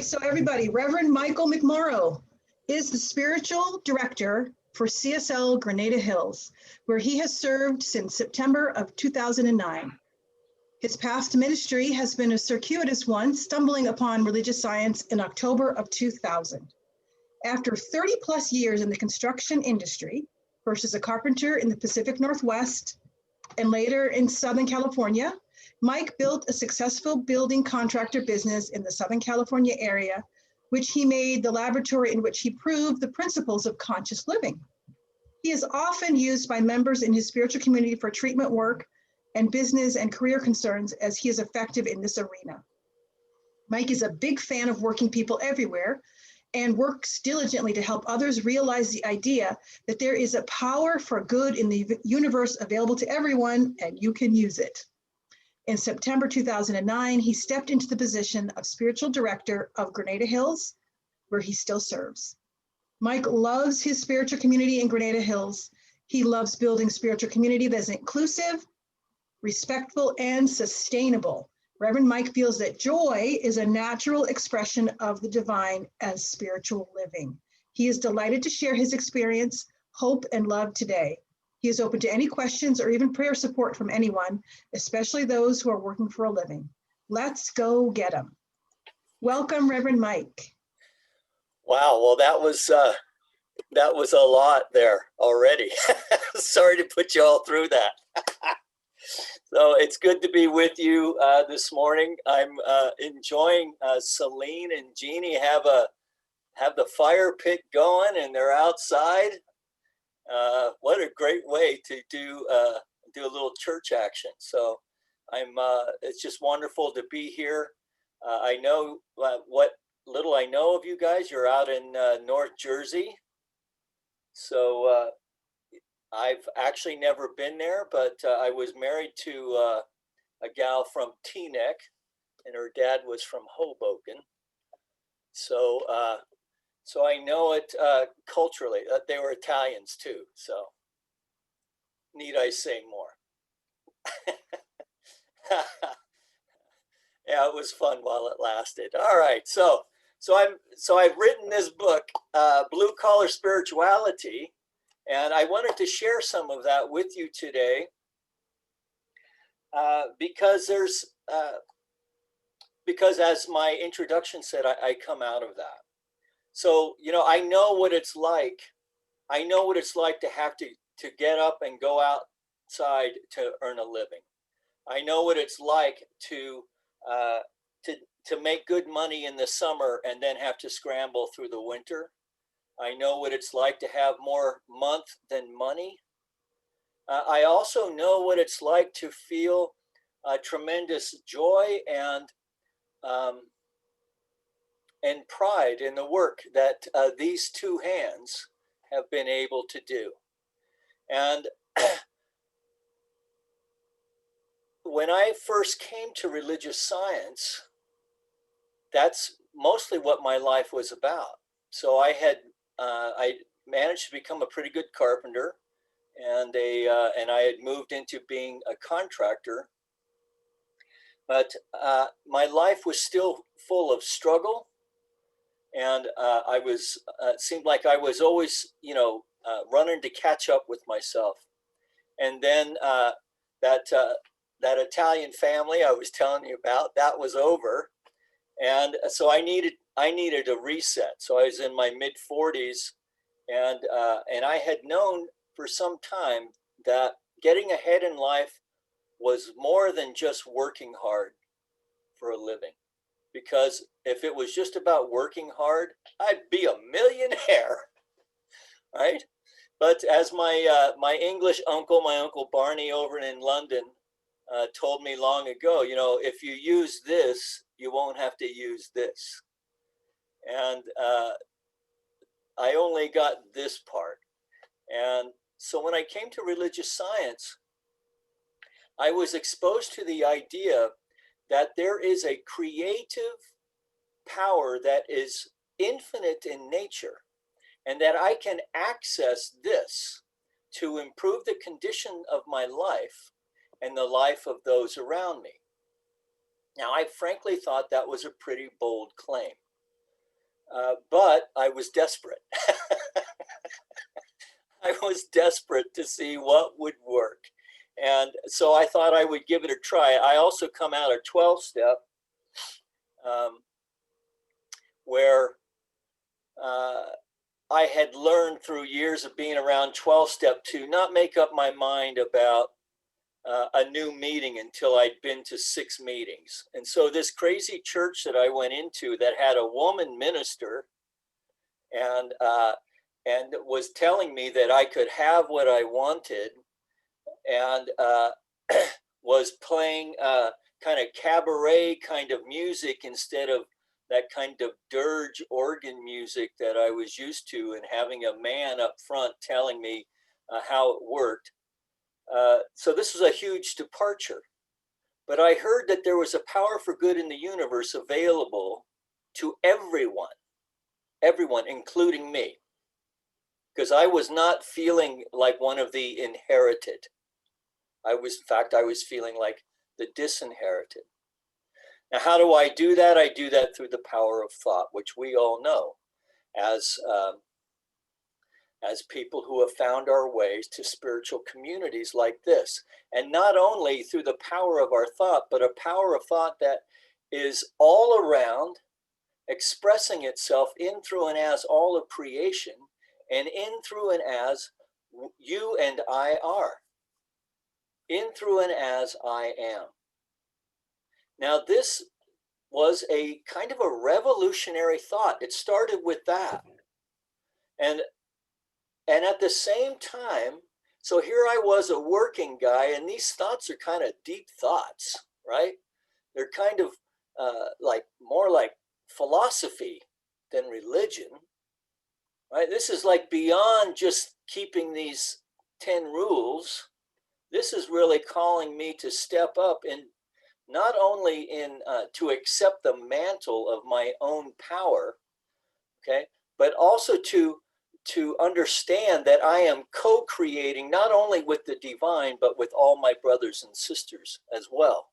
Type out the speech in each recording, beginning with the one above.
So everybody, Reverend Michael McMorrow is the spiritual director for CSL Grenada Hills, where he has served since September of 2009. His past ministry has been a circuitous one, stumbling upon religious science in October of 2000. After 30 plus years in the construction industry, first as a carpenter in the Pacific Northwest and later in Southern California, Mike built a successful building contractor business in the Southern California area, which he made the laboratory in which he proved the principles of conscious living. He is often used by members in his spiritual community for treatment work and business and career concerns, as he is effective in this arena. Mike is a big fan of working people everywhere and works diligently to help others realize the idea that there is a power for good in the universe available to everyone, and you can use it. In September 2009, he stepped into the position of spiritual director of Grenada Hills, where he still serves. Mike loves his spiritual community in Grenada Hills. He loves building spiritual community that's inclusive, respectful, and sustainable. Reverend Mike feels that joy is a natural expression of the divine as spiritual living. He is delighted to share his experience, hope, and love today. He is open to any questions or even prayer support from anyone, especially those who are working for a living. Let's go get him. Welcome, Reverend Mike. Wow, well, that was a lot there already. Sorry to put you all through that. So it's good to be with you this morning. I'm enjoying Celine and Jeannie have the fire pit going, and they're outside. What a great way to do a little church action. So it's just wonderful to be here. I know what little I know of you guys. You're out in North Jersey. So I've actually never been there, but I was married to a gal from Teaneck, and her dad was from Hoboken. So so I know it culturally. They were Italians too. So need I say more? Yeah, it was fun while it lasted. All right, so I've written this book, Blue Collar Spirituality, and I wanted to share some of that with you today because as my introduction said, I come out of that. So, you know, I know what it's like. I know what it's like to have to get up and go outside to earn a living. I know what it's like to make good money in the summer and then have to scramble through the winter. I know what it's like to have more month than money. I also know what it's like to feel tremendous joy and pride in the work that these two hands have been able to do. And when I first came to religious science, that's mostly what my life was about. So I managed to become a pretty good carpenter, and I had moved into being a contractor. But my life was still full of struggle, and it seemed like I was always, running to catch up with myself. And then that Italian family I was telling you about, that was over, and so I needed a reset. So I was in my mid-40s, and I had known for some time that getting ahead in life was more than just working hard for a living. Because if it was just about working hard, I'd be a millionaire, right? But as my English uncle, my Uncle Barney over in London, told me long ago, if you use this, you won't have to use this. And I only got this part. And so when I came to religious science, I was exposed to the idea that there is a creative power that is infinite in nature, and that I can access this to improve the condition of my life and the life of those around me. Now, I frankly thought that was a pretty bold claim. but I was desperate. I was desperate to see what would work. And so I thought I would give it a try. I also come out of 12-step, where I had learned through years of being around 12-step to not make up my mind about a new meeting until I'd been to 6 meetings. And so this crazy church that I went into that had a woman minister and was telling me that I could have what I wanted, and was playing kind of cabaret kind of music instead of that kind of dirge organ music that I was used to, and having a man up front telling me how it worked. So this was a huge departure. But I heard that there was a power for good in the universe available to everyone, including me, because I was not feeling like one of the inherited. I was feeling like the disinherited. Now, how do I do that? I do that through the power of thought, which we all know as people who have found our ways to spiritual communities like this. And not only through the power of our thought, but a power of thought that is all around, expressing itself in, through, and as all of creation, and in, through, and as you and I are. In, through, and as I am. Now, this was a kind of a revolutionary thought. It started with that. And at the same time, so here I was, a working guy, and these thoughts are kind of deep thoughts, right? They're kind of like more like philosophy than religion, right? This is like beyond just keeping these 10 rules. This is really calling me to step up, and not only in to accept the mantle of my own power, okay, but also to understand that I am co-creating not only with the divine, but with all my brothers and sisters as well.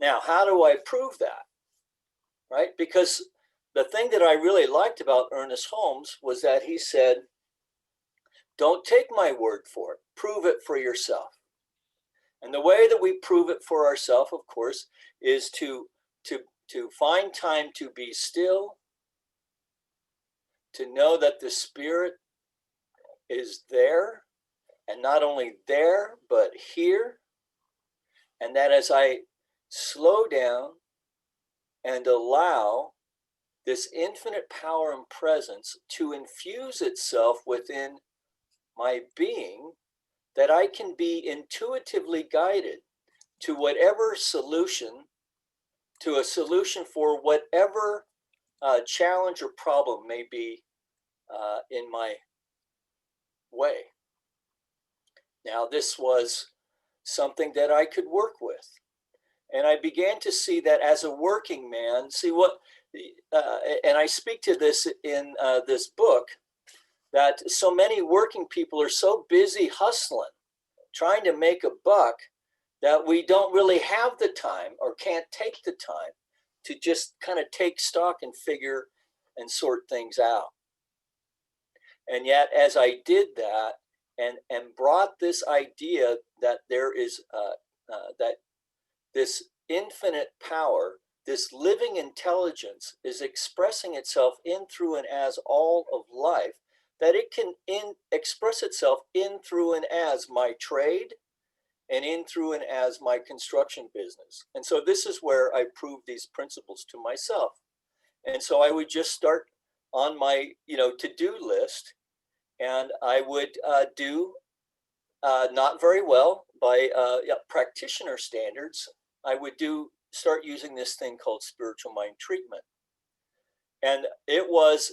Now, how do I prove that? Right? Because the thing that I really liked about Ernest Holmes was that he said, don't take my word for it, prove it for yourself. And the way that we prove it for ourselves, of course, is to find time to be still, to know that the Spirit is there, and not only there, but here. And that as I slow down and allow this infinite power and presence to infuse itself within my being, that I can be intuitively guided to whatever solution, to a solution for whatever challenge or problem may be in my way. Now, this was something that I could work with. And I began to see that as a working man, see what, and I speak to this in this book, that so many working people are so busy hustling, trying to make a buck, that we don't really have the time or can't take the time to just kind of take stock and figure and sort things out. And yet, as I did that and brought this idea that there is that this infinite power, this living intelligence is expressing itself in, through, and as all of life, that it can express itself in, through, and as my trade, and in, through, and as my construction business. And so this is where I proved these principles to myself. And so I would just start on my to-do list, and I would do not very well by practitioner standards. I would start using this thing called spiritual mind treatment. And it was,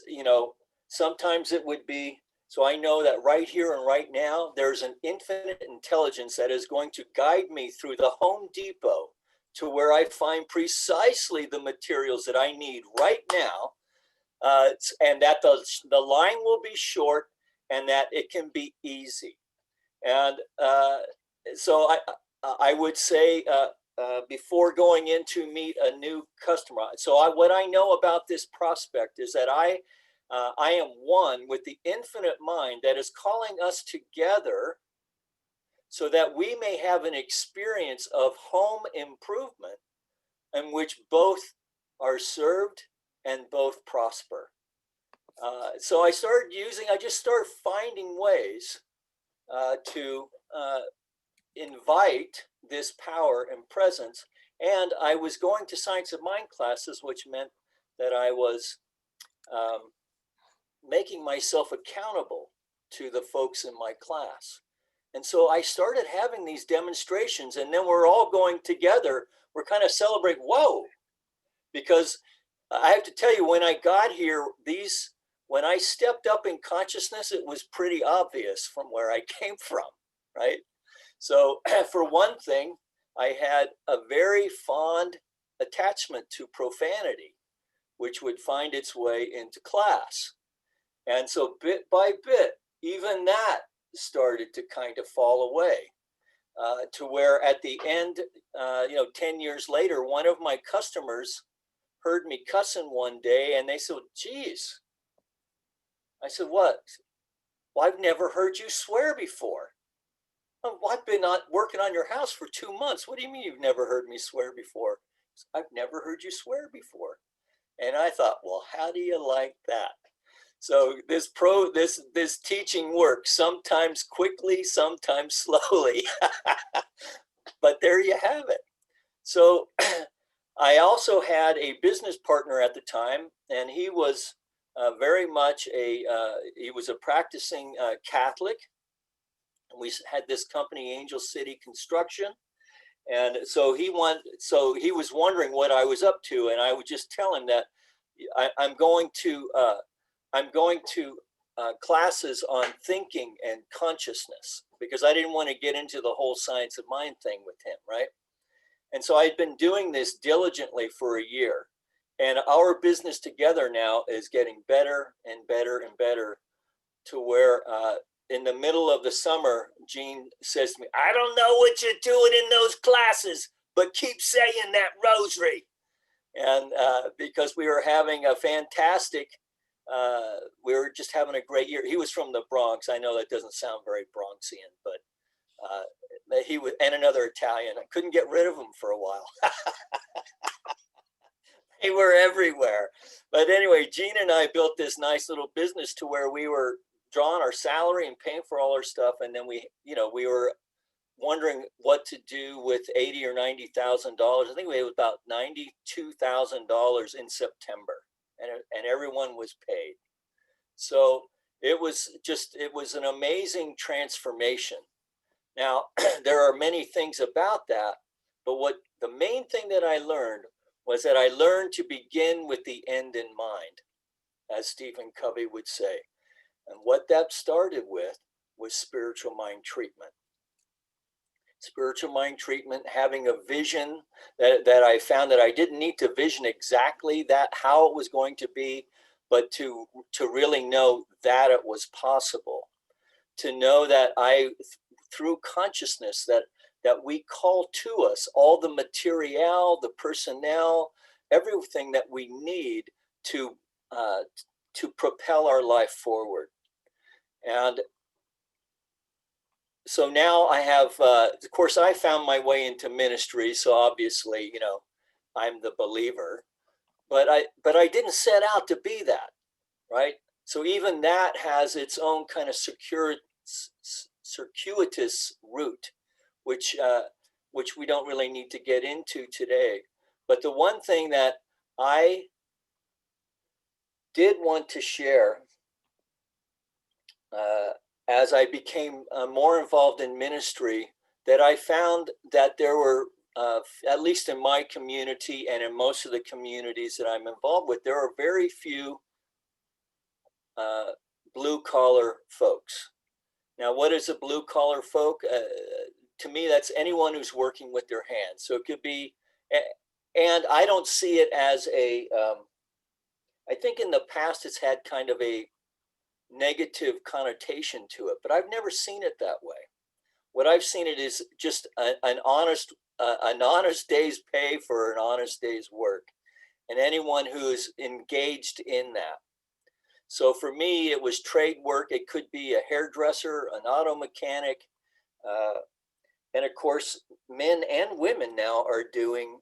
sometimes it would be, so I know that right here and right now, there's an infinite intelligence that is going to guide me through the Home Depot to where I find precisely the materials that I need right now, and that the line will be short, and that it can be easy. And so I would say, before going in to meet a new customer. So what I know about this prospect is that I am one with the infinite mind that is calling us together so that we may have an experience of home improvement in which both are served and both prosper. So I just started finding ways to invite this power and presence. And I was going to science of mind classes, which meant that I was making myself accountable to the folks in my class. And so I started having these demonstrations, and then we're all going together. We're kind of celebrating, whoa, because I have to tell you, when I got here, when I stepped up in consciousness, it was pretty obvious from where I came from, right? So for one thing, I had a very fond attachment to profanity, which would find its way into class. And so bit by bit, even that started to kind of fall away to where at the end, 10 years later, one of my customers heard me cussing one day and they said, geez. I said, what? Well, I've never heard you swear before. Oh, well, I've been working on your house for 2 months. What do you mean you've never heard me swear before? I've never heard you swear before. And I thought, well, how do you like that? So this teaching works, sometimes quickly, sometimes slowly. But there you have it. So I also had a business partner at the time, and he was very much he was a practicing Catholic. We had this company, Angel City Construction. And so he was wondering what I was up to. And I would just tell him that I'm going to classes on thinking and consciousness, because I didn't want to get into the whole science of mind thing with him, right? And so I'd been doing this diligently for a year. And our business together now is getting better and better and better, to where in the middle of the summer, Gene says to me, I don't know what you're doing in those classes, but keep saying that rosary. And because we were having a fantastic, we were just having a great year. He was from the Bronx. I know that doesn't sound very Bronxian, but he was, and another Italian. I couldn't get rid of him for a while. They were everywhere. But anyway, Gene and I built this nice little business to where we were drawing our salary and paying for all our stuff. And then we were wondering what to do with $80,000 or $90,000. I think we had about $92,000 in September, and everyone was paid. So it was an amazing transformation. Now, there are many things about that, but the main thing that I learned was that I learned to begin with the end in mind, as Stephen Covey would say. And what that started with was spiritual mind treatment. Spiritual mind treatment, having a vision that I found that I didn't need to vision exactly how it was going to be, but to really know that it was possible. To know that through consciousness, that we call to us all the material, the personnel, everything that we need to propel our life forward. And so now I have, of course, I found my way into ministry. So obviously, I'm the believer, but I didn't set out to be that, right? So even that has its own kind of circuitous route, which we don't really need to get into today. But the one thing that I did want to share as I became more involved in ministry, that I found that there were, at least in my community and in most of the communities that I'm involved with, there are very few blue-collar folks. Now, what is a blue-collar folk? To me, that's anyone who's working with their hands. So it could be, and I don't see it as I think in the past it's had kind of a negative connotation to it, but I've never seen it that way. What I've seen it is just an honest an honest day's pay for an honest day's work, and anyone who's engaged in that. So for me, it was trade work. It could be a hairdresser, an auto mechanic, and of course, men and women now are doing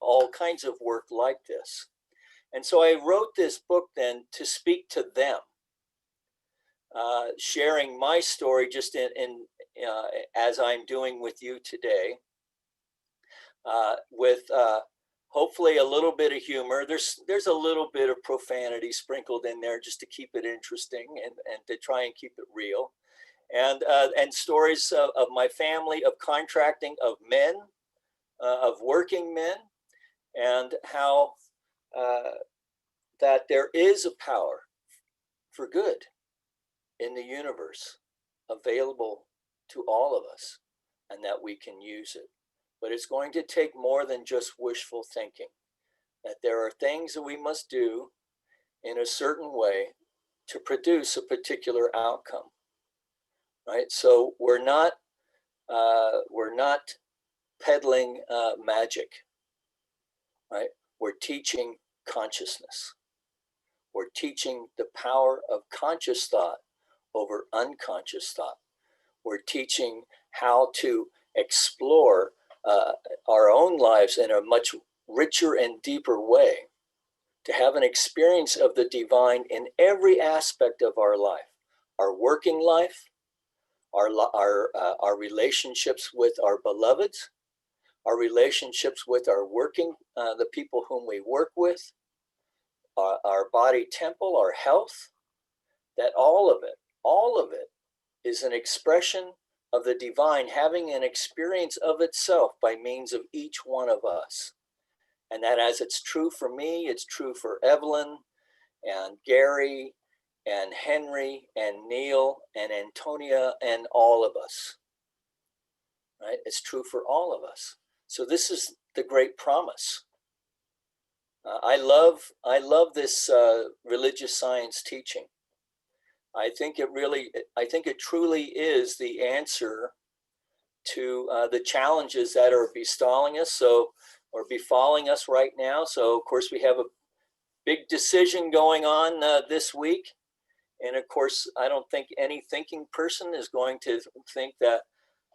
all kinds of work like this. And so I wrote this book then to speak to them, sharing my story just in as I'm doing with you today, with hopefully a little bit of humor. There's a little bit of profanity sprinkled in there just to keep it interesting and to try and keep it real. And stories of my family, of contracting, of men, of working men, and how that there is a power for good in the universe available to all of us, and that we can use it. But it's going to take more than just wishful thinking, that there are things that we must do in a certain way to produce a particular outcome, right? So we're not peddling magic, right? We're teaching consciousness. We're teaching the power of conscious thought over unconscious thought. We're teaching how to explore our own lives in a much richer and deeper way, to have an experience of the divine in every aspect of our life, our working life, our relationships with our beloveds, our relationships with our working, the people whom we work with, our body temple, our health, that all of it is an expression of the divine having an experience of itself by means of each one of us. And that as it's true for me, it's true for Evelyn and Gary and Henry and Neil and Antonia and all of us, right? It's true for all of us. So this is the great promise. I love this religious science teaching. I think it truly is the answer to the challenges that are bestalling us, or befalling us right now. So of course we have a big decision going on this week. And of course, I don't think any thinking person is going to think that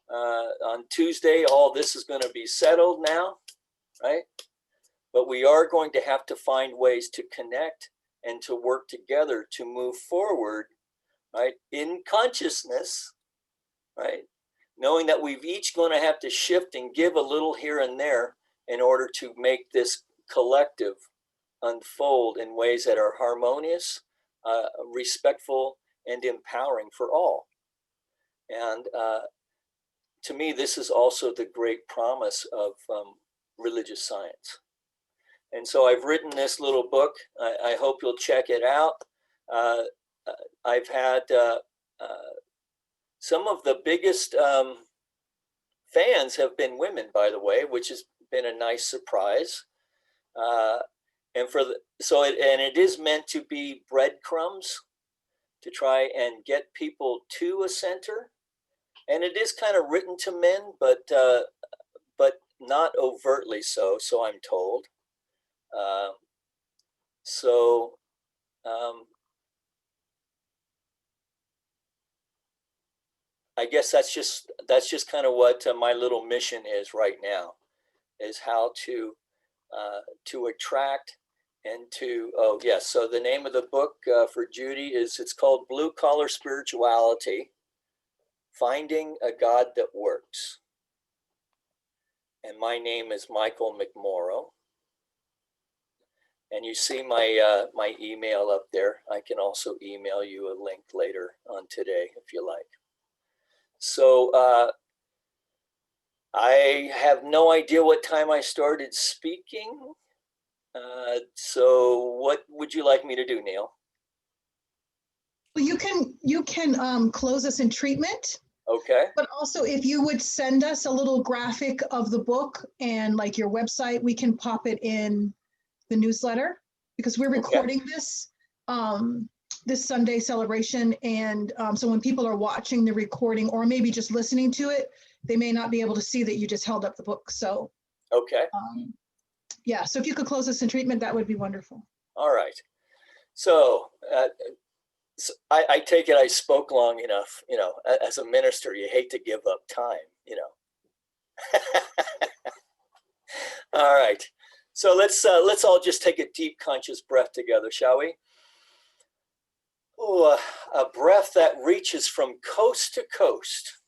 on Tuesday, all this is going to be settled now, right? But we are going to have to find ways to connect and to work together to move forward, right? In consciousness, right? Knowing that we've each going to have to shift and give a little here and there in order to make this collective unfold in ways that are harmonious, respectful, and empowering for all. And to me, this is also the great promise of religious science. And so I've written this little book. I hope you'll check it out. I've had some of the biggest fans have been women, by the way, which has been a nice surprise. And it is meant to be breadcrumbs to try and get people to a center. And it is kind of written to men, but not overtly so. So I'm told. I guess that's just kind of what my little mission is right now, is how to attract and to, oh yes, so the name of the book for Judy it's called Blue Collar Spirituality, Finding a God That Works. And my name is Michael McMorrow. And you see my my email up there. I can also email you a link later on today if you like. So I have no idea what time I started speaking. So what would you like me to do, Neil? Well, you can close us in treatment. Okay. But also, if you would send us a little graphic of the book and like your website, we can pop it in the newsletter, because we're recording this this Sunday celebration. And so when people are watching the recording or maybe just listening to it, they may not be able to see that you just held up the book. So Okay. yeah, so if you could close us in treatment, that would be wonderful. All right. So, I take it I spoke long enough. You know, as a minister, you hate to give up time, you know. All right. So let's all just take a deep conscious breath together, shall we? Oh, a breath that reaches from coast to coast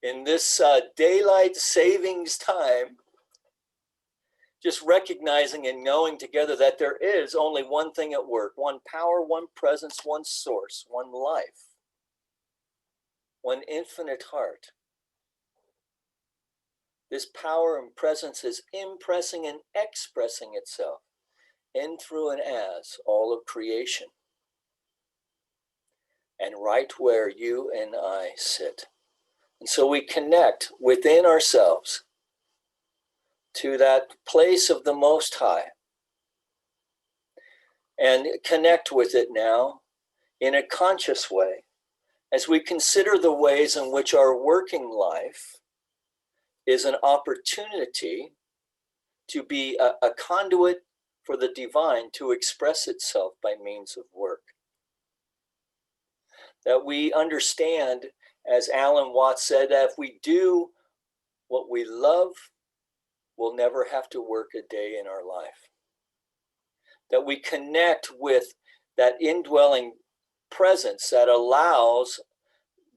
in this daylight savings time. Just recognizing and knowing together that there is only one thing at work, one power, one presence, one source, one life, one infinite heart. This power and presence is impressing and expressing itself in, through, and as all of creation. And right where you and I sit. And so we connect within ourselves to that place of the Most High and connect with it now in a conscious way as we consider the ways in which our working life is an opportunity to be a conduit for the divine to express itself by means of work. That we understand, as Alan Watts said, that if we do what we love, we'll never have to work a day in our life. That we connect with that indwelling presence that allows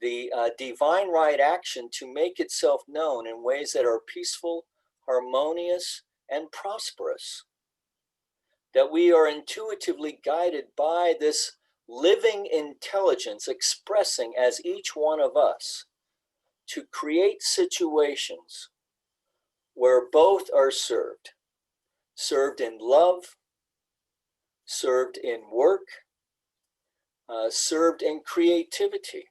the divine right action to make itself known in ways that are peaceful, harmonious, and prosperous. That we are intuitively guided by this living intelligence expressing as each one of us to create situations where both are served in love, served in work, served in creativity,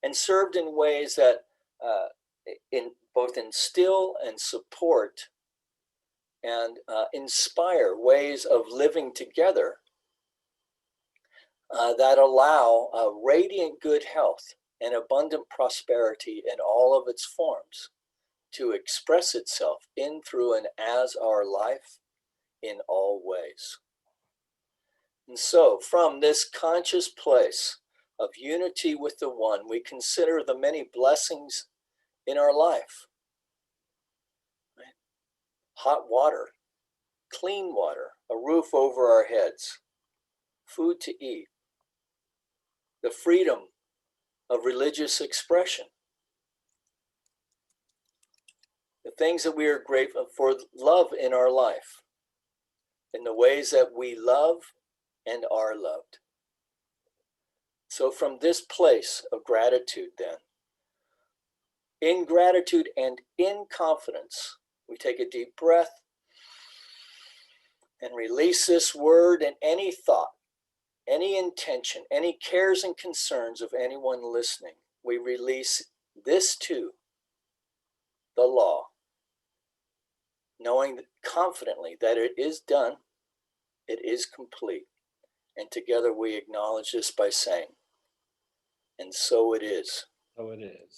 and served in ways that both instill and support and inspire ways of living together that allow radiant good health and abundant prosperity in all of its forms to express itself in, through, and as our life in all ways. And so, from this conscious place of unity with the One, we consider the many blessings in our life. Right? Hot water, clean water, a roof over our heads, food to eat, the freedom of religious expression, the things that we are grateful for, love in our life, in the ways that we love and are loved. So from this place of gratitude then, in gratitude and in confidence, we take a deep breath and release this word and any thought, any intention, any cares and concerns of anyone listening. We release this too, the law, knowing confidently that it is done, it is complete. And together we acknowledge this by saying, and so it is. So it is.